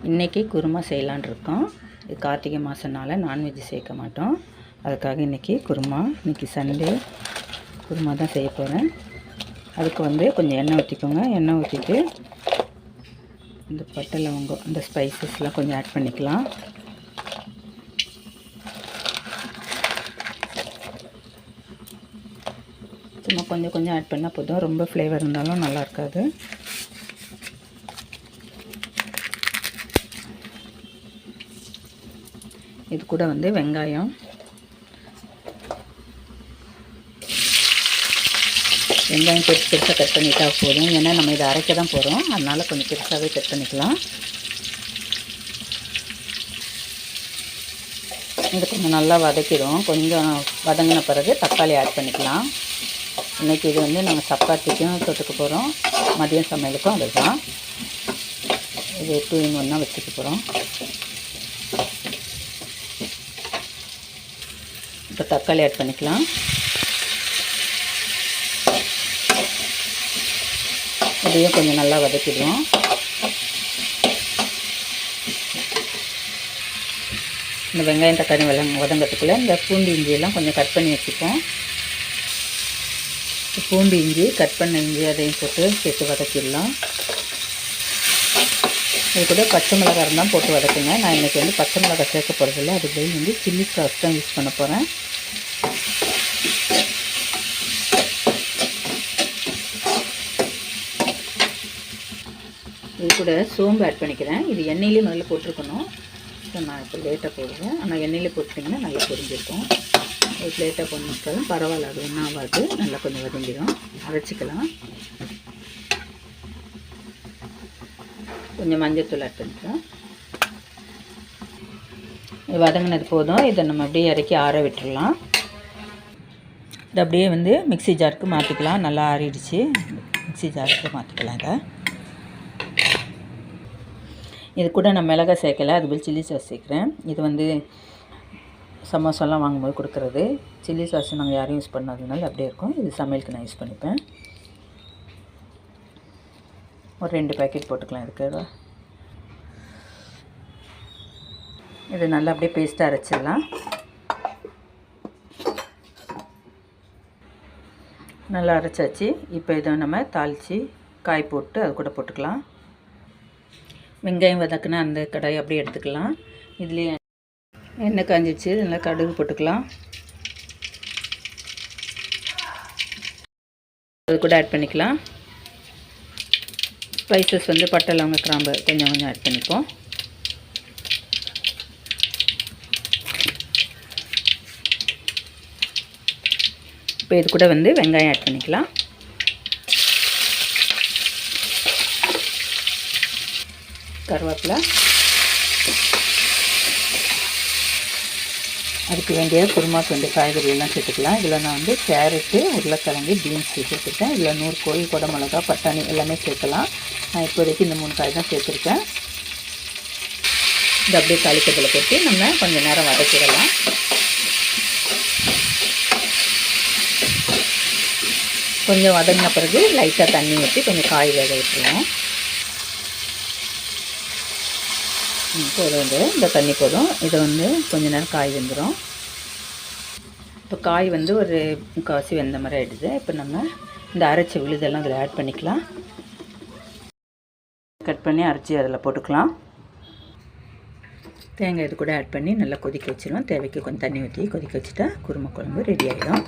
இன்றைக்கி குருமா செய்யலான் இருக்கோம். இது கார்த்திகை மாதம்னால நான்வெஜ் சேர்க்க மாட்டோம். அதுக்காக இன்றைக்கி குருமா, இன்றைக்கி சண்டே குருமா தான் செய்ய போகிறேன். அதுக்கு கொஞ்சம் எண்ணெய் ஊற்றிக்கோங்க. எண்ணெய் ஊற்றிட்டு இந்த பட்டை லவங்கம் இந்த ஸ்பைசஸ்லாம் கொஞ்சம் ஆட் பண்ணிக்கலாம். சும்மா கொஞ்சம் ஆட் பண்ணால் போதும். ரொம்ப ஃப்ளேவர் இருந்தாலும் நல்லா இருக்காது. இது கூட வெங்காயம், பெருசாக கட் பண்ணிட்டா போதும். ஏன்னா நம்ம இதை அரைக்க தான் போகிறோம், அதனால் கொஞ்சம் பெருசாகவே கட் பண்ணிக்கலாம். இது கொஞ்சம் நல்லா வதக்கிடும். கொஞ்சம் வதங்கின பிறகு தக்காளி ஆட் பண்ணிக்கலாம். இன்றைக்கி இது நாங்கள் சப்பாத்திக்கும் தொட்டுக்க போகிறோம், மதியம் சமையலுக்கும் அதுதான். இது 2 in 1 வச்சுக்க போகிறோம். இப்போ தக்காளி ஆட் பண்ணிக்கலாம். இதையும் கொஞ்சம் நல்லா வதக்கிடுவோம். இந்த வெங்காயம் தக்காளி வதங்கிறதுக்குள்ளே இந்த பூண்டு இஞ்சியெல்லாம் கொஞ்சம் கட் பண்ணி வச்சுப்போம். பூண்டு இஞ்சி கட் பண்ண இஞ்சி அதையும் போட்டு சேர்த்து வதக்கிடலாம். இது கூட பச்சை மிளகாய் இருந்தால் போட்டு வதக்குங்க. நான் இன்றைக்கி பச்சை மிளகாய் சேர்க்க போகிறதில்ல. அதுக்கு சில்லி சாஸ் தான் யூஸ் பண்ண போகிறேன். இது கூட சோம்பு ஆட் பண்ணிக்கிறேன். இது எண்ணெயிலே முதல்ல போட்டிருக்கணும். நான் இப்போ லேட்டாக போடுவேன். ஆனால் எண்ணெயிலே போட்டிங்கன்னா நல்லா பொரிஞ்சிருக்கும். இது லேட்டாக பண்ணிட்டாலும் பரவாயில்ல, அது ஒன்றும் ஆகாது. நல்லா கொஞ்சம் வதங்கிடும். அரைச்சிக்கலாம். கொஞ்சம் மஞ்சள்தூள் ஆட் பண்ணிக்கலாம். இது வதங்கினது போதும். இதை நம்ம அப்படியே இறக்கி ஆற விட்டுடலாம். இது அப்படியே மிக்ஸி ஜாருக்கு மாற்றிக்கலாம். நல்லா ஆறிடுச்சு. மிக்ஸி ஜாருக்கு மாற்றிக்கலாம். இது கூட நான் மிளகாய் சேர்க்கலை, அதுபோல் சில்லி சாஸ் சேர்க்குறேன். இது சமோசாலாம் வாங்கும்போது கொடுக்குறது. சில்லி சாஸ் நாங்கள் யாரும் யூஸ் பண்ணாததுனால அப்படியே இருக்கும். இது சமையலுக்கு நான் யூஸ் பண்ணிப்பேன். ஒரு 2 பேக்கெட் போட்டுக்கலாம். இதுக்கு இது நல்லா அப்படியே பேஸ்ட்டாக அரைச்சிடலாம். நல்லா அரைச்சாச்சு. இப்போ இதை நம்ம தாளித்து காய் போட்டு அது கூட போட்டுக்கலாம். வெங்காயம் வதக்குனா அந்த கடாயை அப்படியே எடுத்துக்கலாம். இதுலேயே எண்ணெய் காஞ்சிச்சு. நல்லா கடுகு போட்டுக்கலாம். அது கூட ஆட் பண்ணிக்கலாம். ஸ்பைசஸ் பட்டை லவங்க கிராம்பு கொஞ்சம் ஆட் பண்ணிப்போம். இப்போ இது கூட வெங்காயம் ஆட் பண்ணிக்கலாம். கருவேப்பிலை, அதுக்கு வேண்டிய குருமாக்கு காய்கறியெல்லாம் சேர்த்துக்கலாம். இதில் நான் கேரட்டு, உருளைக்கிழங்கு, பீன்ஸ் சேர்த்துருக்கேன். இதில் 100 கோழி, குடமிளகா, பட்டாணி எல்லாமே சேர்க்கலாம். நான் இப்போதைக்கு இந்த 3 காய் தான் சேர்த்துருக்கேன். இது அப்படியே தாளிக்கத்தில் போட்டு நம்ம கொஞ்சம் நேரம் வதக்கிடலாம். கொஞ்சம் வதங்கின பிறகு லைட்டாக தண்ணி ஊற்றி கொஞ்சம் காய் வேக விட்டுருவோம். போதும். இந்த தண்ணி போதும். இதை கொஞ்ச நேரம் காய் வெந்துடும். இப்போ காய் ஒரு முக்கால்வாசி வெந்த மாதிரி ஆகிடுது. இப்போ நம்ம இந்த அரைச்சி விழுதெல்லாம் அதில் ஆட் பண்ணிக்கலாம். கட் பண்ணி அரைச்சி அதில் போட்டுக்கலாம். தேங்காய் இது கூட ஆட் பண்ணி நல்லா கொதிக்க வச்சிடுவோம். தேவைக்கு கொஞ்சம் தண்ணி ஊற்றி கொதிக்க வச்சுட்டா குருமா குழம்பு ரெடி ஆகிடும்.